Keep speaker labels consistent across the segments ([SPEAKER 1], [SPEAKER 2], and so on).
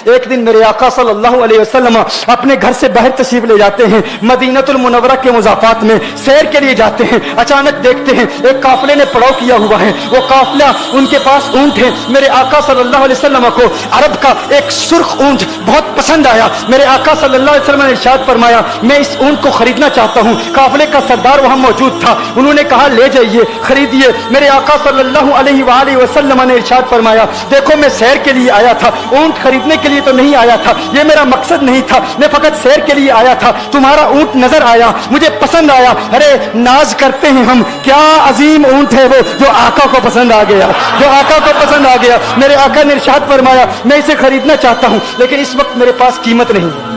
[SPEAKER 1] एक दिन मेरे आका सल्लल्लाहु अलैहि वसल्लम अपने घर से बाहर तशरीफ ले जाते हैं, मदीनतुल मुनव्वरा के मुज़ाफात में सैर के लिए जाते हैं। अचानक देखते हैं एक काफले ने पड़ाव किया हुआ है, वो काफला उनके पास ऊंट है। मेरे आका सल्लल्लाहु अलैहि वसल्लम को अरब का एक सुर्ख ऊंट बहुत पसंद आया। मेरे आका सल्लल्लाहु अलैहि वसल्लम ने इरशाद फरमाया, मैं इस ऊंट को खरीदना चाहता हूँ। काफले का सरदार वहां मौजूद था, उन्होंने कहा ले जाइए, खरीदिए। मेरे आका सल्लल्लाहु अलैहि वसल्लम ने इरशाद फरमाया, देखो मैं सैर के लिए आया था, ऊंट खरीदने के लिए तो नहीं आया था, ये मेरा मकसद नहीं था, मैं फकत सैर के लिए आया था। तुम्हारा ऊंट नजर आया, मुझे पसंद आया। अरे नाज करते हैं हम, क्या अजीम ऊंट है वो जो आका को पसंद आ गया, जो आका को पसंद आ गया। मेरे आका ने इरशाद फरमाया, मैं इसे खरीदना चाहता हूं, लेकिन इस वक्त मेरे पास कीमत नहीं है,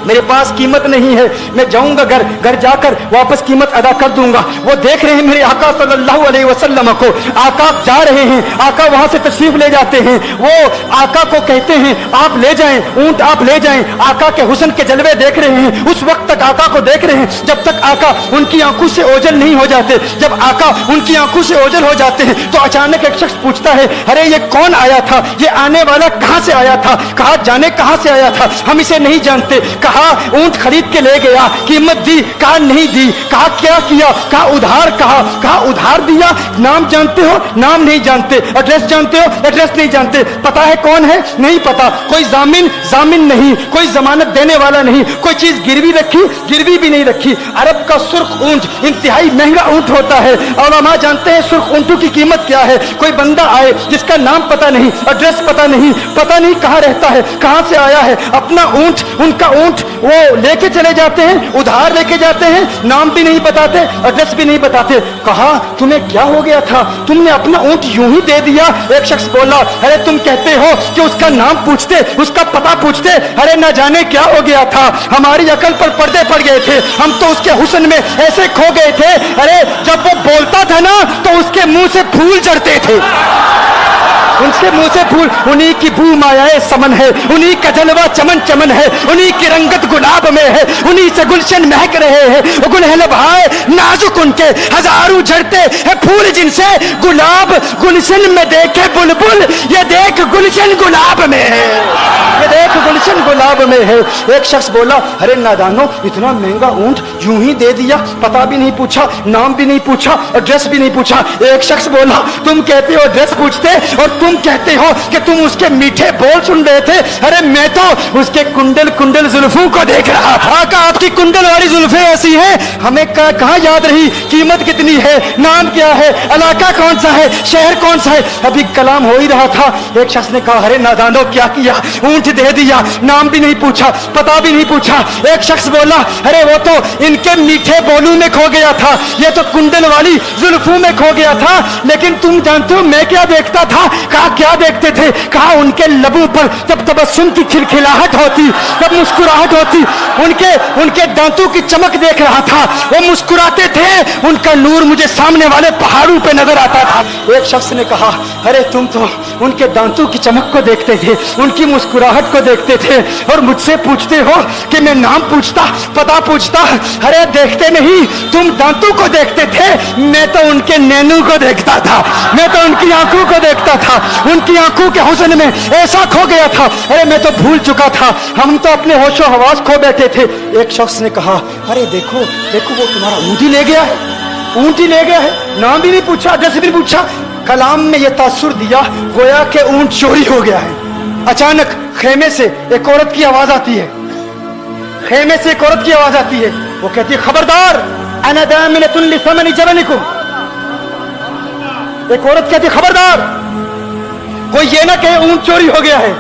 [SPEAKER 1] मेरे पास कीमत नहीं है, मैं जाऊंगा घर जाकर वापस कीमत अदा कर दूंगा। वो देख रहे हैं मेरे आका सल्लल्लाहु अलैहि वसल्लम को, आका जा रहे हैं, आका वहां से तशरीफ ले जाते हैं। वो आका को कहते हैं आप ले जाएं, ऊंट आप ले जाएं। आका के हुस्न के जलवे देख रहे हैं, उस वक्त तक आका को देख रहे हैं जब तक आका उनकी आंखों से ओझल नहीं हो जाते। जब आका उनकी आंखों से ओझल हो जाते हैं तो अचानक एक शख्स पूछता है, अरे ये कौन आया था, ये आने वाला कहां से आया था, कहा जाने कहां से आया था, हम इसे नहीं जानते। कहा ऊंट खरीद के ले गया, कीमत दी, कहा नहीं दी, कहा क्या किया, कहा उधार, कहा उधार दिया। नाम जानते हो, नाम नहीं जानते, एड्रेस जानते हो, एड्रेस नहीं जानते, पता है कौन है, नहीं पता, कोई जामिन नहीं, कोई जमानत देने वाला नहीं, कोई चीज गिरवी रखी, गिरवी भी नहीं रखी। अरब का सुर्ख ऊंट इंतहाई महंगा ऊंट होता है, उलमा जानते हैं सुर्ख ऊंटों की कीमत क्या है। कोई बंदा आए जिसका नाम पता नहीं, एड्रेस पता नहीं कहां रहता है, कहां से आया है, अपना ऊंट, उनका ऊंट वो लेके चले जाते हैं, उधार लेके जाते हैं, नाम भी नहीं बताते, एड्रेस भी नहीं बताते। कहा तुम्हें क्या हो गया था, तुमने अपना ऊंट यूं ही दे दिया। एक शख्स बोला, अरे तुम कहते हो कि उसका नाम पूछते, उसका पता पूछते, अरे न जाने क्या हो गया था, हमारी अकल पर पर्दे पड़ गए थे, हम तो उसके हुस्न में ऐसे खो गए थे। अरे जब वो बोलता था ना तो उसके मुंह से फूल झड़ते थे, उनके मुंह से फूल, उन्हीं की बू मायाए समन है, उन्हीं का जलवा चमन चमन है, उन्हीं की रंगत गुलाब में है, उन्हीं से गुलशन महक रहे हैं। गुलहल भाई नाजुक उनके हजारों झड़ते हैं फूल, जिनसे गुलाब गुलशन में देखे बुलबुल, ये देख गुलशन गुलाब में है, ये देख गुलशन गुलाब में है। एक शख्स बोला, अरे नादानो इतना महंगा ऊंट यूं ही दे दिया, पता भी नहीं पूछा, नाम भी नहीं पूछा, एड्रेस भी नहीं पूछा। एक शख्स बोला, तुम कहते हो एड्रेस पूछते और तुम कहते हो कि तुम उसके मीठे बोल सुन रहे थे, अरे मैं तो उसके कुंडल कुंडल जुल्फों को देख रहा था। का आपकी कुंडल वाली जुल्फे ऐसी हैं, हमें कहाँ याद रही, कीमत कितनी है, नाम क्या है, इलाका कौन सा है, शहर कौन सा है। अभी कलाम हो ही रहा था, एक शख्स ने कहा, अरे नादानो क्या किया, ऊंट दे दिया, नाम भी नहीं पूछा, पता भी नहीं पूछा। एक शख्स बोला, अरे वो तो इनके मीठे बोलू में खो गया था, ये तो कुंडल वाली जुल्फों में खो गया था। लेकिन तुम जानते हो मैं क्या देखता था, कहा क्या देखते थे, कहा उनके लबों पर जब तबस्सुम की खिलखिलाहट होती, जब मुस्कुराहट होती, उनके दांतों की चमक देख रहा था, वो मुस्कुराते थे, उनका नूर मुझे सामने वाले पहाड़ों पे नजर आता था। एक शख्स ने कहा, अरे तुम तो उनके दांतों की चमक को देखते थे, उनकी मुस्कुराहट को देखते थे और मुझसे पूछते हो कि मैं नाम पूछता, पता पूछता। अरे देखते नहीं, तुम दांतों को देखते थे, मैं तो उनके नैनों को देखता था, मैं तो उनकी आंखों को देखता था, उनकी आंखों के हुस्न में ऐसा खो गया था, अरे मैं तो भूल चुका था, हम तो अपने होशो हवास खो बैठे थे। एक शख्स ने कहा, अरे देखो देखो वो तुम्हारा ऊंट ही ले गया है, ऊंट ही ले गया है, नाम भी नहीं पूछा, एड्रेस भी नहीं पूछा। कलाम में यह तासुर दिया गोया के ऊंट चोरी हो गया है। अचानक खेमे से एक औरत की आवाज आती है, खेमे से एक औरत की आवाज आती है, वो कहती है, खबरदार अना दामिनतुन लिसमनि जबनिकुम। एक औरत कहती, खबरदार कोई ये ना कहे ऊंट चोरी हो गया है,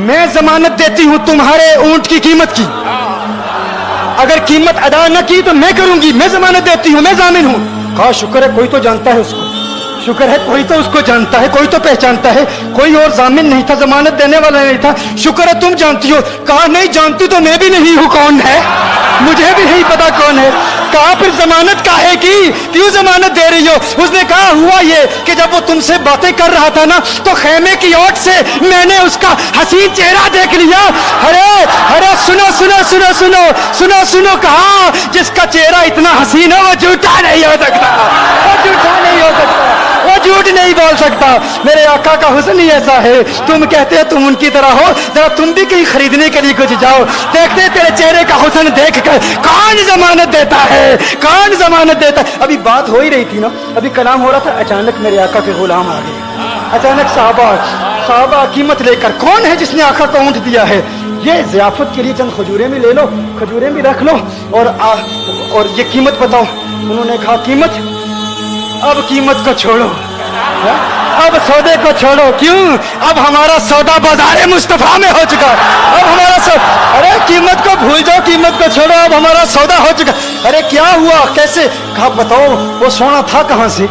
[SPEAKER 1] मैं जमानत देती हूं तुम्हारे ऊंट की कीमत की, अगर कीमत अदा न की तो मैं करूंगी, मैं जमानत देती हूं, मैं जामिन हूं। कहा शुक्र है कोई तो जानता है उसको, शुक्र है कोई तो उसको जानता है, कोई तो पहचानता है, कोई और जामिन नहीं था, जमानत देने वाला नहीं था, शुक्र है तुम जानती हो। कहा नहीं जानती तो मैं भी नहीं हूं, कौन है, मुझे भी नहीं पता कौन है। कहा फिर जमानत काहे की, क्यों जमानत दे रही हो। उसने कहा हुआ ये कि जब वो तुमसे बातें कर रहा था ना तो खेमे की ओट से मैंने उसका हसीन चेहरा देख लिया। अरे अरे सुनो सुनो सुनो सुनो सुनो सुनो, कहा जिसका चेहरा इतना हसीन हो वो झूठा नहीं हो सकता, वो झूठा नहीं हो सकता। वो झूठ नहीं बोल सकता। मेरे आका का हुस्न ही ऐसा है, तुम कहते हो तुम उनकी तरह हो, जरा तुम भी कहीं खरीदने के लिए कुछ जाओ, देखते तेरे चेहरे का हुस्न देख कर कौन जमानत देता है, कौन जमानत देता है। अभी बात हो ही रही थी ना, अभी कलाम हो रहा था, अचानक मेरे आका के गुलाम आ गए। अचानक साहबा कीमत लेकर, कौन है जिसने आका को ऊँट दिया है, ये ज़ियाफत के लिए चंद खजूरें भी ले लो, खजूरें भी रख लो, और ये कीमत बताओ। उन्होंने कहा कीमत, अब कीमत को छोड़ो, अब सौदे को छोड़ो। क्यों? अब हमारा सौदा बाजारे मुस्तफा में हो चुका। अब हमारा अरे कीमत को भूल जाओ, कीमत को छोड़ो, अब हमारा सौदा हो चुका। अरे क्या हुआ, कैसे? कहा बताओ वो सोना था कहां से,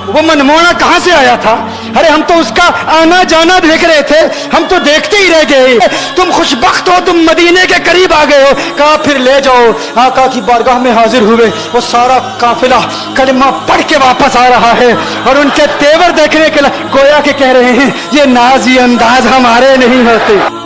[SPEAKER 1] वो मनमोहना कहां से आया था? अरे हम तो उसका आना जाना देख रहे थे, हम तो देखते ही रह गए। तुम खुशबख्त हो, तुम मदीने के करीब आ गए हो। कहा फिर ले जाओ। आका की बारगाह में हाजिर हुए, वो सारा काफिला कलमा पढ़ के वापस आ रहा है, और उनके तेवर देखने के लिए गोया के कह रहे हैं ये नाज़ी अंदाज हमारे नहीं होते।